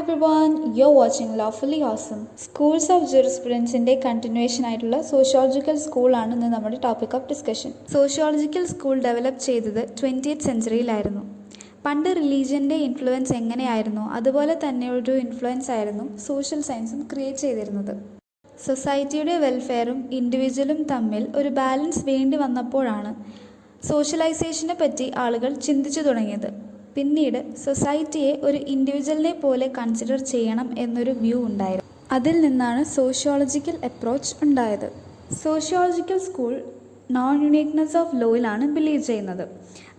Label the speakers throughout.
Speaker 1: everyone, you're watching Lawfully Awesome. Schools of ജൂറിസ്പ്രുഡൻസിൻ്റെ continuation ആയിട്ടുള്ള sociological സ്കൂളാണ് ഇന്ന് നമ്മുടെ topic of discussion. Sociological school develop ചെയ്തത് 20th സെഞ്ച്വറിയിലായിരുന്നു. പണ്ട് റിലീജിയൻ്റെ ഇൻഫ്ലുവൻസ് എങ്ങനെയായിരുന്നു അതുപോലെ തന്നെ ഒരു ഇൻഫ്ലുവൻസ് ആയിരുന്നു സോഷ്യൽ സയൻസും ക്രിയേറ്റ് ചെയ്തിരുന്നത്. സൊസൈറ്റിയുടെ വെൽഫെയറും ഇൻഡിവിജ്വലും തമ്മിൽ ഒരു ബാലൻസ് വേണ്ടി വന്നപ്പോഴാണ് സോഷ്യലൈസേഷനെ പറ്റി ആളുകൾ ചിന്തിച്ചു തുടങ്ങിയത്. പിന്നീട് സൊസൈറ്റിയെ ഒരു ഇൻഡിവിജ്വലിനെ പോലെ കൺസിഡർ ചെയ്യണം എന്നൊരു വ്യൂ ഉണ്ടായിരുന്നു. അതിൽ നിന്നാണ് സോഷ്യോളജിക്കൽ അപ്രോച്ച് ഉണ്ടായത്. Sociological school non uniqueness of ലോയിലാണ് ബിലീവ് ചെയ്യുന്നത്.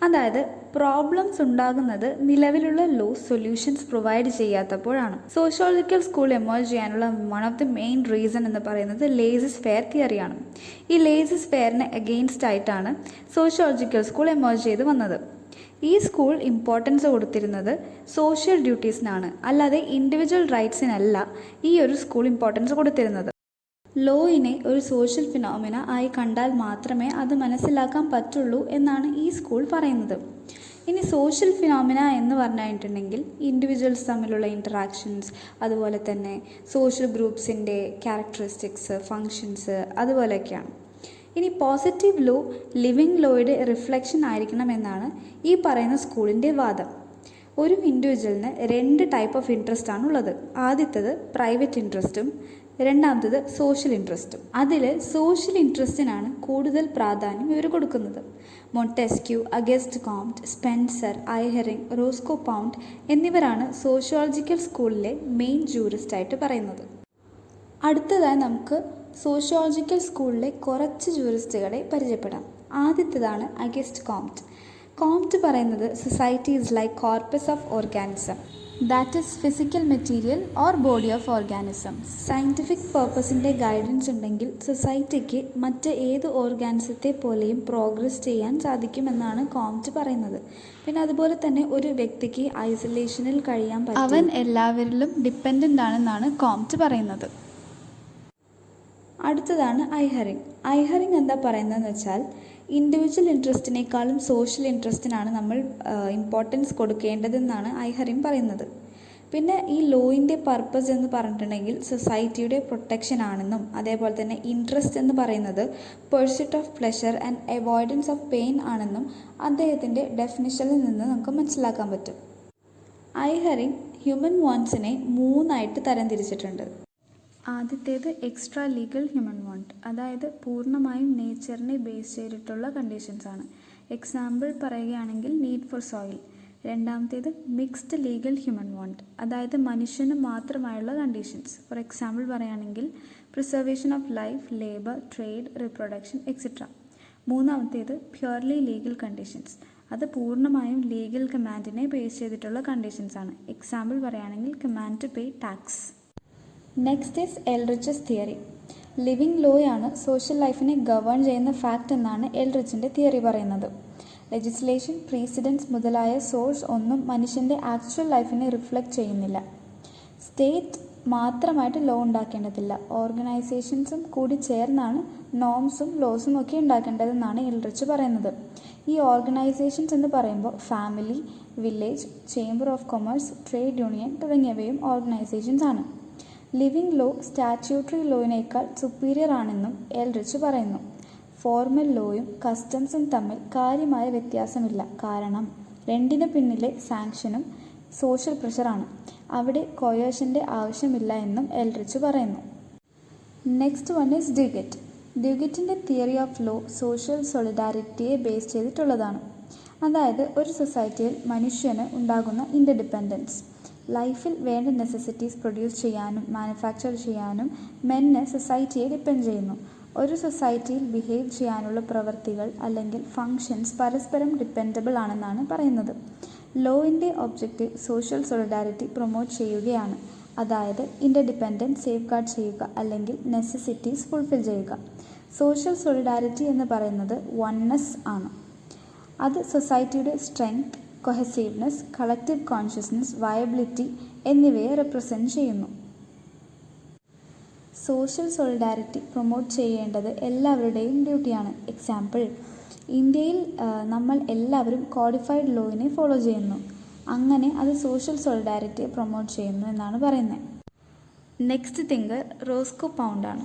Speaker 1: അതായത് പ്രോബ്ലംസ് ഉണ്ടാകുന്നത് നിലവിലുള്ള ലോ സൊല്യൂഷൻസ് പ്രൊവൈഡ് ചെയ്യാത്തപ്പോഴാണ്. സോഷ്യോളജിക്കൽ സ്കൂൾ എമേർജ് ചെയ്യാനുള്ള one of the main reason എന്ന് പറയുന്നത് ലേസസ് ഫെയർ തിയറിയാണ്. ഈ ലേസസ് ഫെയറിന് അഗെയിൻസ്റ്റ് ആയിട്ടാണ് സോഷ്യോളജിക്കൽ സ്കൂൾ എമേർജ് ചെയ്ത് വന്നത്. ഈ സ്കൂൾ ഇമ്പോർട്ടൻസ് കൊടുത്തിരുന്നത് സോഷ്യൽ ഡ്യൂട്ടീസിനാണ്, അല്ലാതെ ഇൻഡിവിജ്വൽ റൈറ്റ്സിനല്ല ഈ ഒരു സ്കൂൾ ഇമ്പോർട്ടൻസ് കൊടുത്തിരുന്നത്. ലോയിനെ ഒരു സോഷ്യൽ ഫിനോമിന ആയി കണ്ടാൽ മാത്രമേ അത് മനസ്സിലാക്കാൻ പറ്റുള്ളൂ എന്നാണ് ഈ സ്കൂൾ പറയുന്നത്. ഇനി സോഷ്യൽ ഫിനോമിന എന്ന് പറഞ്ഞിട്ടുണ്ടെങ്കിൽ ഇൻഡിവിജ്വൽസ് തമ്മിലുള്ള ഇൻറ്ററാക്ഷൻസ്, അതുപോലെ തന്നെ സോഷ്യൽ ഗ്രൂപ്പ്സിൻ്റെ ക്യാരക്ടറിസ്റ്റിക്സ്, ഫങ്ഷൻസ് അതുപോലെയൊക്കെയാണ്. ഇനി പോസിറ്റീവ് ലോ ലിവിങ് ലോയുടെ റിഫ്ലക്ഷൻ ആയിരിക്കണമെന്നാണ് ഈ പറയുന്ന സ്കൂളിൻ്റെ വാദം. ഒരു ഇൻഡിവിജ്വലിന് 2 ടൈപ്പ് ഓഫ് ഇൻട്രസ്റ്റ് ആണുള്ളത്. ആദ്യത്തേത് പ്രൈവറ്റ് ഇൻട്രസ്റ്റും രണ്ടാമത്തേത് സോഷ്യൽ ഇൻട്രസ്റ്റും. അതിൽ സോഷ്യൽ ഇൻട്രസ്റ്റിനാണ് കൂടുതൽ പ്രാധാന്യം ഇവർ കൊടുക്കുന്നത്. Montesquieu, August കോംറ്റ്, Spencer, ഐഹറിംഗ്, Roscoe pound എന്നിവരാണ് സോഷ്യോളജിക്കൽ സ്കൂളിലെ മെയിൻ ജൂറിസ്റ്റായിട്ട് പറയുന്നത്. അടുത്തതായി നമുക്ക് സോഷ്യോളജിക്കൽ സ്കൂളിലെ കുറച്ച് ജൂറിസ്റ്റുകളെ പരിചയപ്പെടാം. ആദ്യത്തേതാണ് അഗസ്റ്റ് കോംറ്റ്. കോംറ്റ് പറയുന്നത് society is like corpus of organism, that is physical material or body of organisms. Scientific പർപ്പസിൻ്റെ ഗൈഡൻസ് ഉണ്ടെങ്കിൽ സൊസൈറ്റിക്ക് മറ്റ് ഏത് ഓർഗാനിസത്തെ പോലെയും പ്രോഗ്രസ് ചെയ്യാൻ സാധിക്കുമെന്നാണ് കോംറ്റ് പറയുന്നത്. പിന്നെ അതുപോലെ തന്നെ ഒരു വ്യക്തിക്ക് ഐസൊലേഷനിൽ കഴിയാൻ പറ്റും, അവൻ എല്ലാവരിലും ഡിപ്പെൻഡൻ്റ് ആണെന്നാണ് കോംറ്റ് പറയുന്നത്. അടുത്തതാണ് ഐഹറിംഗ്. ഐഹറിംഗ് എന്താ പറയുന്നതെന്ന് വെച്ചാൽ ഇൻഡിവിജ്വൽ ഇൻട്രസ്റ്റിനേക്കാളും സോഷ്യൽ ഇൻട്രസ്റ്റിനാണ് നമ്മൾ ഇമ്പോർട്ടൻസ് കൊടുക്കേണ്ടതെന്നാണ് ഐഹറിംഗ് പറയുന്നത്. പിന്നെ ഈ ലോയിൻ്റെ പർപ്പസ് എന്ന് പറഞ്ഞിട്ടുണ്ടെങ്കിൽ സൊസൈറ്റിയുടെ പ്രൊട്ടക്ഷൻ ആണെന്നും, അതേപോലെ തന്നെ ഇൻട്രസ്റ്റ് എന്ന് പറയുന്നത് pursuit of pleasure and avoidance of pain ആണെന്നും അദ്ദേഹത്തിൻ്റെ ഡെഫിനിഷനിൽ നിന്ന് നമുക്ക് മനസ്സിലാക്കാൻ പറ്റും. ഐഹറിംഗ് ഹ്യൂമൻ വാണ്ട്സിനെ 3 തരംതിരിച്ചിട്ടുണ്ട്. ആദ്യത്തേത് എക്സ്ട്രാ ലീഗൽ ഹ്യൂമൻ വാണ്ട്, അതായത് പൂർണ്ണമായും നേച്ചറിനെ ബേസ് ചെയ്തിട്ടുള്ള കണ്ടീഷൻസാണ്. എക്സാമ്പിൾ പറയുകയാണെങ്കിൽ നീഡ് ഫോർ സോയിൽ. രണ്ടാമത്തേത് മിക്സ്ഡ് ലീഗൽ ഹ്യൂമൻ വാണ്ട്, അതായത് മനുഷ്യന് മാത്രമായുള്ള കണ്ടീഷൻസ്. ഫോർ എക്സാമ്പിൾ പറയുകയാണെങ്കിൽ preservation of life, labour, trade, reproduction etcetera. മൂന്നാമത്തേത് പ്യുവർലി ലീഗൽ കണ്ടീഷൻസ്, അത് പൂർണ്ണമായും ലീഗൽ കമാൻഡിനെ ബേസ് ചെയ്തിട്ടുള്ള കണ്ടീഷൻസാണ്. എക്സാമ്പിൾ പറയുകയാണെങ്കിൽ command to pay tax. Next is Ehrlich's theory. Living ലോയാണ് സോഷ്യൽ ലൈഫിനെ ഗവേൺ ചെയ്യുന്ന ഫാക്റ്റ് എന്നാണ് എൽറിച്ചിൻ്റെ തിയറി പറയുന്നത്. ലെജിസ്ലേഷൻ, പ്രീസിഡൻസ് മുതലായ സോഴ്സ് ഒന്നും മനുഷ്യൻ്റെ ആക്ച്വൽ ലൈഫിനെ റിഫ്ലക്റ്റ് ചെയ്യുന്നില്ല. സ്റ്റേറ്റ് മാത്രമായിട്ട് ലോ ഉണ്ടാക്കേണ്ടതില്ല, ഓർഗനൈസേഷൻസും കൂടി ചേർന്നാണ് നോംസും ലോസും ഒക്കെ ഉണ്ടാക്കേണ്ടതെന്നാണ് എൽറിച്ച് പറയുന്നത്. ഈ ഓർഗനൈസേഷൻസ് എന്ന് പറയുമ്പോൾ family, village, chamber of commerce, trade union തുടങ്ങിയവയും ഓർഗനൈസേഷൻസ് ആണ്. ലിവിങ് ലോ സ്റ്റാറ്റ്യൂട്ടറി ലോയിനേക്കാൾ സുപ്പീരിയർ ആണെന്നും എൽറിച്ച് പറയുന്നു. ഫോർമൽ ലോയും കസ്റ്റംസും തമ്മിൽ കാര്യമായ വ്യത്യാസമില്ല, കാരണം രണ്ടിന് പിന്നിലെ സാങ്ഷനും സോഷ്യൽ പ്രഷറാണ്. അവിടെ കൊയേഷൻ്റെ ആവശ്യമില്ല എന്നും എൽറിച്ച് പറയുന്നു. Next one is Duguit. ഡ്യൂഗറ്റിൻ്റെ തിയറി ഓഫ് ലോ സോഷ്യൽ സോളിഡാരിറ്റിയെ ബേസ് ചെയ്തിട്ടുള്ളതാണ്. അതായത് ഒരു സൊസൈറ്റിയിൽ മനുഷ്യന് ഉണ്ടാകുന്ന ഇൻ്റർഡിപ്പെൻഡൻസ്, ലൈഫിൽ വേണ്ട നെസസിറ്റീസ് പ്രൊഡ്യൂസ് ചെയ്യാനും മാനുഫാക്ചർ ചെയ്യാനും മെന്ന് സൊസൈറ്റിയെ ഡിപ്പെൻഡ് ചെയ്യുന്നു. ഒരു സൊസൈറ്റിയിൽ ബിഹേവ് ചെയ്യാനുള്ള പ്രവൃത്തികൾ അല്ലെങ്കിൽ ഫങ്ഷൻസ് പരസ്പരം ഡിപ്പെൻഡബിൾ ആണെന്നാണ് പറയുന്നത്. ലോയിൻ്റെ ഒബ്ജക്റ്റീവ് സോഷ്യൽ സോളിഡാരിറ്റി പ്രൊമോട്ട് ചെയ്യുകയാണ്, അതായത് ഇൻ്റർഡിപ്പെൻഡൻസ് സേഫ് ഗാർഡ് ചെയ്യുക അല്ലെങ്കിൽ നെസസിറ്റീസ് ഫുൾഫിൽ ചെയ്യുക. സോഷ്യൽ സോളിഡാരിറ്റി എന്ന് പറയുന്നത് വൺനെസ് ആണ്. അത് സൊസൈറ്റിയുടെ strength, cohesiveness, collective consciousness, viability എന്നിവയെ റെപ്രസെൻറ്റ് ചെയ്യുന്നു. സോഷ്യൽ സോളിഡാരിറ്റി പ്രൊമോട്ട് ചെയ്യേണ്ടത് എല്ലാവരുടെയും ഡ്യൂട്ടിയാണ്. എക്സാമ്പിൾ, ഇന്ത്യയിൽ നമ്മൾ എല്ലാവരും കോഡിഫൈഡ് ലോയിനെ ഫോളോ ചെയ്യുന്നു. അങ്ങനെ അത് സോഷ്യൽ സോളിഡാരിറ്റിയെ പ്രൊമോട്ട് ചെയ്യുന്നു എന്നാണ് പറയുന്നത്. നെക്സ്റ്റ് തിങ്കർ റോസ്കോ പൗണ്ടാണ്.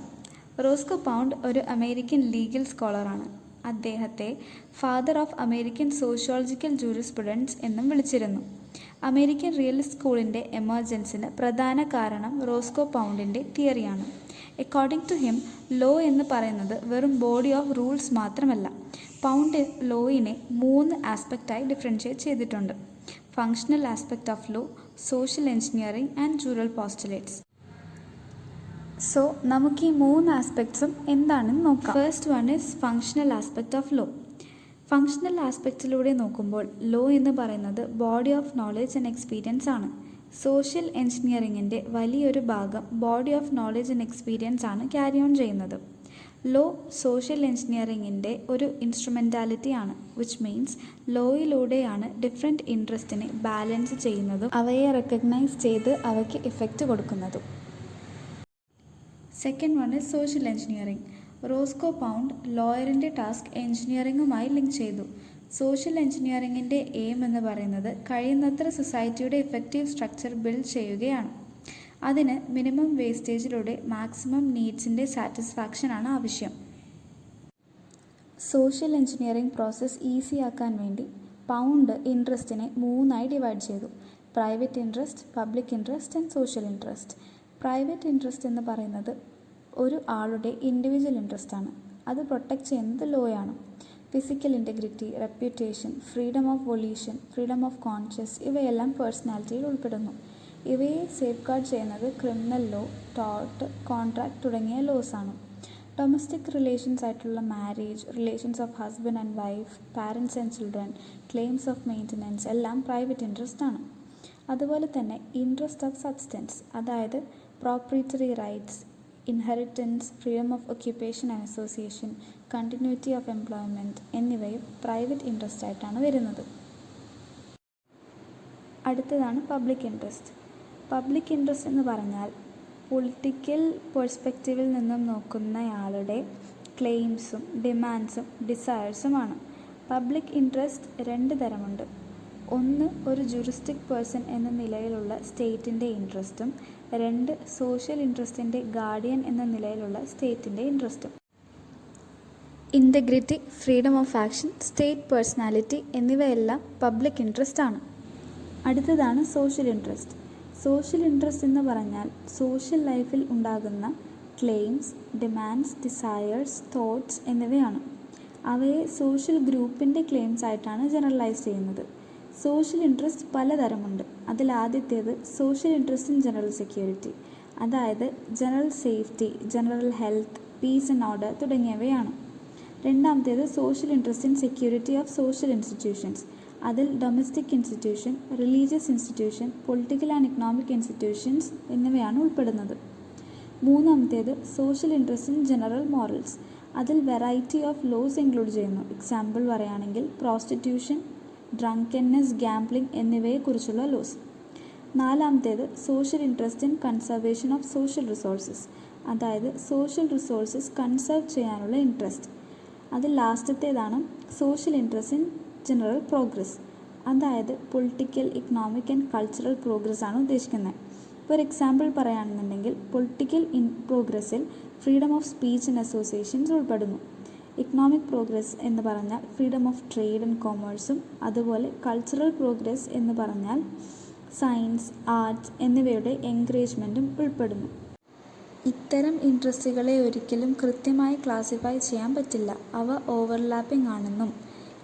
Speaker 1: റോസ്കോ പൗണ്ട് ഒരു അമേരിക്കൻ ലീഗൽ സ്കോളറാണ്. അദ്ദേഹത്തെ father of American sociological jurisprudence എന്നും വിളിച്ചിരുന്നു. അമേരിക്കൻ റിയലിസ്റ്റ് സ്കൂളിൻ്റെ എമർജൻസിന് പ്രധാന കാരണം റോസ്കോ പൗണ്ടിൻ്റെ തിയറിയാണ്. അക്കോർഡിംഗ് ടു ഹിം, ലോ എന്ന് പറയുന്നത് വെറും ബോഡി ഓഫ് റൂൾസ് മാത്രമല്ല. പൗണ്ട് ലോയിനെ 3 ആസ്പെക്റ്റായി ഡിഫറൻഷിയേറ്റ് ചെയ്തിട്ടുണ്ട്: functional aspect of law, social engineering and jural postulates. So നമുക്ക് ഈ 3 ആസ്പെക്ട്സും എന്താണെന്ന് നോക്കാം. First one is functional aspect of law. Functional ആസ്പെക്റ്റിലൂടെ നോക്കുമ്പോൾ ലോ എന്ന് പറയുന്നത് body of knowledge and experience ആണ്. സോഷ്യൽ എഞ്ചിനീയറിങ്ങിൻ്റെ വലിയൊരു ഭാഗം body of knowledge and experience ആണ് ക്യാരി ഓൺ ചെയ്യുന്നത്. ലോ സോഷ്യൽ എഞ്ചിനീയറിങ്ങിൻ്റെ ഒരു ഇൻസ്ട്രുമെൻറ്റാലിറ്റി ആണ്, വിച്ച് മീൻസ് ലോയിലൂടെയാണ് ഡിഫറെൻറ്റ് ഇൻട്രസ്റ്റിനെ ബാലൻസ് ചെയ്യുന്നതും അവയെ റെക്കഗ്നൈസ് ചെയ്ത് അവയ്ക്ക് ഇഫക്റ്റ് കൊടുക്കുന്നതും. Second one is social engineering. Roscoe Pound ലോയറിൻ്റെ ടാസ്ക് എഞ്ചിനീയറിങ്ങുമായി ലിങ്ക് ചെയ്തു. സോഷ്യൽ എഞ്ചിനീയറിങ്ങിൻ്റെ എയിം എന്ന് പറയുന്നത് കഴിയുന്നത്ര സൊസൈറ്റിയുടെ ഇഫക്റ്റീവ് സ്ട്രക്ചർ ബിൽഡ് ചെയ്യുകയാണ്. അതിന് മിനിമം വേസ്റ്റേജിലൂടെ മാക്സിമം നീഡ്സിൻ്റെ സാറ്റിസ്ഫാക്ഷനാണ് ആവശ്യം. സോഷ്യൽ എഞ്ചിനീയറിംഗ് പ്രോസസ്സ് ഈസിയാക്കാൻ വേണ്ടി പൗണ്ട് ഇൻട്രസ്റ്റിനെ 3ആയി ഡിവൈഡ് ചെയ്തു: private interest, public interest and social interest. Private interest എന്ന് പറയുന്നത് ഒരു ആളുടെ ഇൻഡിവിജ്വൽ ഇൻട്രസ്റ്റ് ആണ്. അത് പ്രൊട്ടക്റ്റ് ചെയ്യുന്നത് ലോയാണ്. Physical integrity, reputation, freedom of volition, freedom of conscious ഇവയെല്ലാം പേഴ്സണാലിറ്റിയിൽ ഉൾപ്പെടുന്നു. ഇവയെ സേഫ് ഗാർഡ് ചെയ്യുന്നത് ക്രിമിനൽ ലോ, ടോർട്ട്, കോൺട്രാക്ട് തുടങ്ങിയ ലോസ് ആണ്. ഡൊമസ്റ്റിക് റിലേഷൻസ് ആയിട്ടുള്ള marriage, relations of husband and wife, parents and children, claims of maintenance എല്ലാം പ്രൈവറ്റ് ഇൻട്രസ്റ്റ് ആണ്. അതുപോലെ തന്നെ ഇൻട്രസ്റ്റ് ഓഫ് സബ്സ്റ്റൻസ്, അതായത് proprietary rights, inheritance, freedom of occupation and association, continuity of employment എന്നിവയും private interest ആയിട്ടാണ് വരുന്നത്. അടുത്തതാണ് പബ്ലിക് ഇൻട്രസ്റ്റ്. പബ്ലിക് ഇൻട്രസ്റ്റ് എന്ന് പറഞ്ഞാൽ പൊളിറ്റിക്കൽ പെർസ്പെക്റ്റീവിൽ നിന്നും നോക്കുന്നയാളുടെ ക്ലെയിംസും ഡിമാൻഡ്സും ഡിസയേഴ്സുമാണ്. Public interest 2 തരമുണ്ട്. ഒന്ന്, ഒരു ജുറിസ്റ്റിക് പേഴ്സൺ എന്ന നിലയിലുള്ള സ്റ്റേറ്റിൻ്റെ ഇൻട്രസ്റ്റും 2, സോഷ്യൽ ഇൻട്രസ്റ്റിൻ്റെ ഗാർഡിയൻ എന്ന നിലയിലുള്ള സ്റ്റേറ്റിൻ്റെ ഇൻട്രസ്റ്റും. Integrity, freedom of action, state personality എന്നിവയെല്ലാം പബ്ലിക് ഇൻട്രസ്റ്റ് ആണ്. അടുത്തതാണ് സോഷ്യൽ ഇൻട്രസ്റ്റ്. സോഷ്യൽ ഇൻട്രസ്റ്റ് എന്ന് പറഞ്ഞാൽ സോഷ്യൽ ലൈഫിൽ ഉണ്ടാകുന്ന ക്ലെയിംസ്, ഡിമാൻഡ്സ്, ഡിസയേഴ്സ്, തോട്ട്സ് എന്നിവയാണ്. അവയെ സോഷ്യൽ ഗ്രൂപ്പിൻ്റെ ക്ലെയിംസ് ആയിട്ടാണ് ജനറലൈസ് ചെയ്യുന്നത്. സോഷ്യൽ ഇൻട്രസ്റ്റ് പലതരമുണ്ട്. അതിലാദ്യത്തേത് social interest in general security, അതായത് general safety, general health, peace and order തുടങ്ങിയവയാണ്. രണ്ടാമത്തേത് social interest in security of social institutions. അതിൽ domestic institution, religious institution, political and economic institutions എന്നിവയാണ് ഉൾപ്പെടുന്നത്. മൂന്നാമത്തേത് social interest in general morals. അതിൽ variety of laws include ചെയ്യുന്നു. Example പറയുകയാണെങ്കിൽ prostitution, drunkenness, gambling എന്നിവയെക്കുറിച്ചുള്ള ലോസ്. നാലാമത്തേത് social interest in conservation of social resources, അതായത് സോഷ്യൽ റിസോഴ്സസ് കൺസർവ് ചെയ്യാനുള്ള ഇൻട്രസ്റ്റ്. അതിൽ ലാസ്റ്റത്തേതാണ് social interest in general progress, അതായത് political, economic and cultural progress ആണ് ഉദ്ദേശിക്കുന്നത്. ഇപ്പോൾ ഒരു എക്സാമ്പിൾ പറയുകയാണെന്നുണ്ടെങ്കിൽ പൊളിറ്റിക്കൽ പ്രോഗ്രസ്സിൽ freedom of speech and associations ഉൾപ്പെടുന്നു. ഇക്കണോമിക് പ്രോഗ്രസ് എന്ന് പറഞ്ഞാൽ ഫ്രീഡം ഓഫ് ട്രേഡ് ആൻഡ് കൊമേഴ്സും, അതുപോലെ കൾച്ചറൽ പ്രോഗ്രസ് എന്ന് പറഞ്ഞാൽ സയൻസ്, ആർട്സ് എന്നിവയുടെ എൻകറേജ്മെൻറ്റും ഉൾപ്പെടുന്നു. ഇത്തരം ഇൻട്രസ്റ്റുകളെ ഒരിക്കലും കൃത്യമായി ക്ലാസിഫൈ ചെയ്യാൻ പറ്റില്ല. അവ ഓവർലാപ്പിംഗ് ആണെന്നും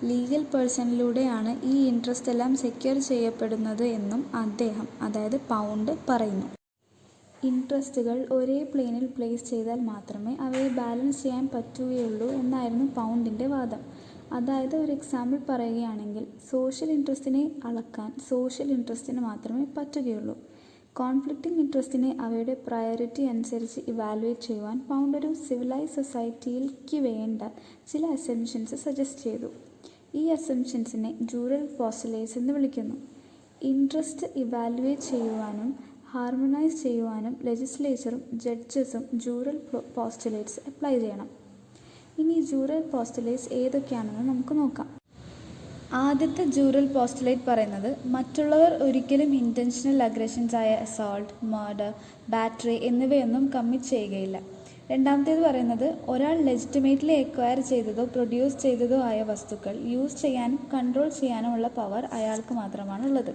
Speaker 1: ലീഗൽ പേഴ്സണിലൂടെയാണ് ഈ ഇൻട്രസ്റ്റ് എല്ലാം സെക്യൂർ ചെയ്യപ്പെടുന്നത് എന്നും അദ്ദേഹം, അതായത് പൗണ്ട്, പറയുന്നു. ഇൻട്രസ്റ്റുകൾ ഒരേ പ്ലെയിനിൽ പ്ലേസ് ചെയ്താൽ മാത്രമേ അവയെ ബാലൻസ് ചെയ്യാൻ പറ്റുകയുള്ളൂ എന്നായിരുന്നു പൗണ്ടിൻ്റെ വാദം. അതായത് ഒരു എക്സാമ്പിൾ പറയുകയാണെങ്കിൽ സോഷ്യൽ ഇൻട്രസ്റ്റിനെ അളക്കാൻ സോഷ്യൽ ഇൻട്രസ്റ്റിന് മാത്രമേ പറ്റുകയുള്ളൂ. കോൺഫ്ലിക്റ്റിംഗ് ഇൻട്രസ്റ്റിനെ അവയുടെ പ്രയോറിറ്റി അനുസരിച്ച് ഇവാലുവേറ്റ് ചെയ്യുവാൻ പൗണ്ട് ഒരു സിവിലൈസ് സൊസൈറ്റിയിലേക്ക് വേണ്ട ചില അസംഷൻസ് സജസ്റ്റ് ചെയ്തു. ഈ അസംഷൻസിനെ ജൂറൽ പോസ്റ്റുലേറ്റ്സ് എന്ന് വിളിക്കുന്നു. ഇൻട്രസ്റ്റ് ഇവാലുവേറ്റ് ചെയ്യുവാനും ഹാർമണൈസ് ചെയ്യുവാനും ലെജിസ്ലേച്ചറും ജഡ്ജസും ജൂറൽ പോസ്റ്റുലേറ്റ്സ് അപ്ലൈ ചെയ്യണം. ഇനി ജൂറൽ പോസ്റ്റുലേറ്റ്സ് ഏതൊക്കെയാണെന്ന് നമുക്ക് നോക്കാം. ആദ്യത്തെ ജൂറൽ പോസ്റ്റുലേറ്റ് പറയുന്നത് മറ്റുള്ളവർ ഒരിക്കലും ഇൻറ്റൻഷണൽ അഗ്രഷൻസ് ആയ അസോൾട്ട്, മർഡർ, ബാറ്ററി എന്നിവയൊന്നും കമ്മിറ്റ് ചെയ്യുകയില്ല. രണ്ടാമത്തേത് പറയുന്നത് ഒരാൾ ലെജിറ്റിമേറ്റ്ലി എക്വയർ ചെയ്തതോ പ്രൊഡ്യൂസ് ചെയ്തതോ ആയ വസ്തുക്കൾ യൂസ് ചെയ്യാനും കൺട്രോൾ ചെയ്യാനുമുള്ള പവർ അയാൾക്ക് മാത്രമാണുള്ളത്.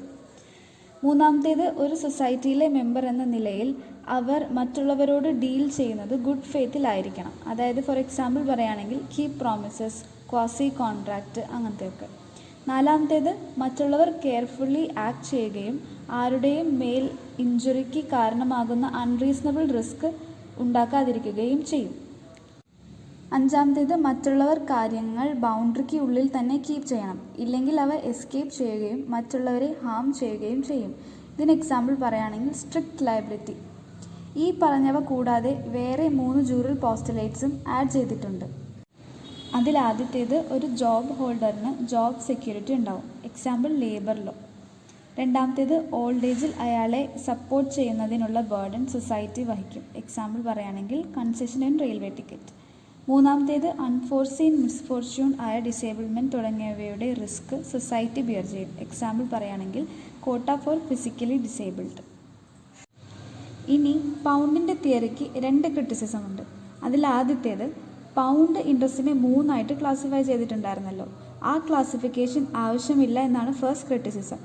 Speaker 1: മൂന്നാമത്തേത് ഒരു സൊസൈറ്റിയിലെ മെമ്പർ എന്ന നിലയിൽ അവർ മറ്റുള്ളവരോട് ഡീൽ ചെയ്യുന്നത് ഗുഡ് ഫെയ്ത്തിലായിരിക്കണം. അതായത് ഫോർ എക്സാമ്പിൾ പറയുകയാണെങ്കിൽ കീപ് പ്രോമിസസ്, ക്വാസി കോൺട്രാക്റ്റ് അങ്ങനത്തെയൊക്കെ. നാലാമത്തേത് മറ്റുള്ളവർ കെയർഫുള്ളി ആക്ട് ചെയ്യുകയും ആരുടെയും മേൽ ഇഞ്ചുറിക്ക് കാരണമാകുന്ന അൺറീസണബിൾ റിസ്ക് ഉണ്ടാക്കാതിരിക്കുകയും ചെയ്യും. അഞ്ചാമത്തേത് മറ്റുള്ളവർ കാര്യങ്ങൾ ബൗണ്ടറിക്ക് ഉള്ളിൽ തന്നെ കീപ്പ് ചെയ്യണം, ഇല്ലെങ്കിൽ അവ എസ്കേപ്പ് ചെയ്യുകയും മറ്റുള്ളവരെ ഹാം ചെയ്യുകയും ചെയ്യും. ഇതിന് എക്സാമ്പിൾ പറയുകയാണെങ്കിൽ സ്ട്രിക്റ്റ് ലയബിലിറ്റി. ഈ പറഞ്ഞവ കൂടാതെ വേറെ 3 ജൂറൽ പോസ്റ്റുലേറ്റ്സും ആഡ് ചെയ്തിട്ടുണ്ട്. അതിലാദ്യത്തേത് ഒരു ജോബ് ഹോൾഡറിന് ജോബ് സെക്യൂരിറ്റി ഉണ്ടാവും, എക്സാമ്പിൾ ലേബർ ലോ. രണ്ടാമത്തേത് ഓൾഡ് ഏജിൽ അയാളെ സപ്പോർട്ട് ചെയ്യുന്നതിനുള്ള ബേർഡൻ സൊസൈറ്റി വഹിക്കും, എക്സാമ്പിൾ പറയുകയാണെങ്കിൽ കൺസെഷൻ ഇൻ റെയിൽവേ ടിക്കറ്റ്. മൂന്നാമത്തേത് അൺഫോർസീൻ മിസ്ഫോർച്യൂൺ ആയ ഡിസേബിൾമെൻറ്റ് തുടങ്ങിയവയുടെ റിസ്ക് സൊസൈറ്റി ബിയർ ചെയ്യും, എക്സാമ്പിൾ പറയുകയാണെങ്കിൽ കോട്ട ഫോർ ഫിസിക്കലി ഡിസേബിൾഡ്. ഇനി പൗണ്ടിൻ്റെ തിയറിക്ക് 2 ക്രിറ്റിസിസം ഉണ്ട്. അതിലാദ്യത്തേത് പൗണ്ട് ഇൻട്രസ്റ്റിനെ 3 ആയിട്ട് ക്ലാസിഫൈ ചെയ്തിട്ടുണ്ടായിരുന്നല്ലോ, ആ ക്ലാസിഫിക്കേഷൻ ആവശ്യമില്ല എന്നാണ് ഫസ്റ്റ് ക്രിറ്റിസിസം.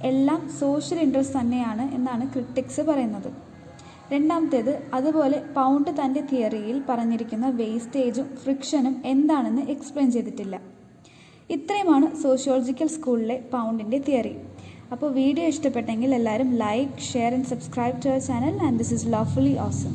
Speaker 1: എല്ലാം സോഷ്യൽ ഇൻട്രസ്റ്റ് തന്നെയാണ് എന്നാണ് ക്രിട്ടിക്സ് പറയുന്നത്. രണ്ടാമത്തേത് അതുപോലെ പൗണ്ട് തൻ്റെ തിയറിയിൽ പറഞ്ഞിരിക്കുന്ന വേസ്റ്റേജും ഫ്രിക്ഷനും എന്താണെന്ന് എക്സ്പ്ലെയിൻ ചെയ്തിട്ടില്ല. ഇത്രയുമാണ് സോഷ്യോളജിക്കൽ സ്കൂളിലെ പൗണ്ടിൻ്റെ തിയറി. അപ്പോൾ വീഡിയോ ഇഷ്ടപ്പെട്ടെങ്കിൽ എല്ലാവരും like, share and subscribe to our channel. And this is Lawfully awesome.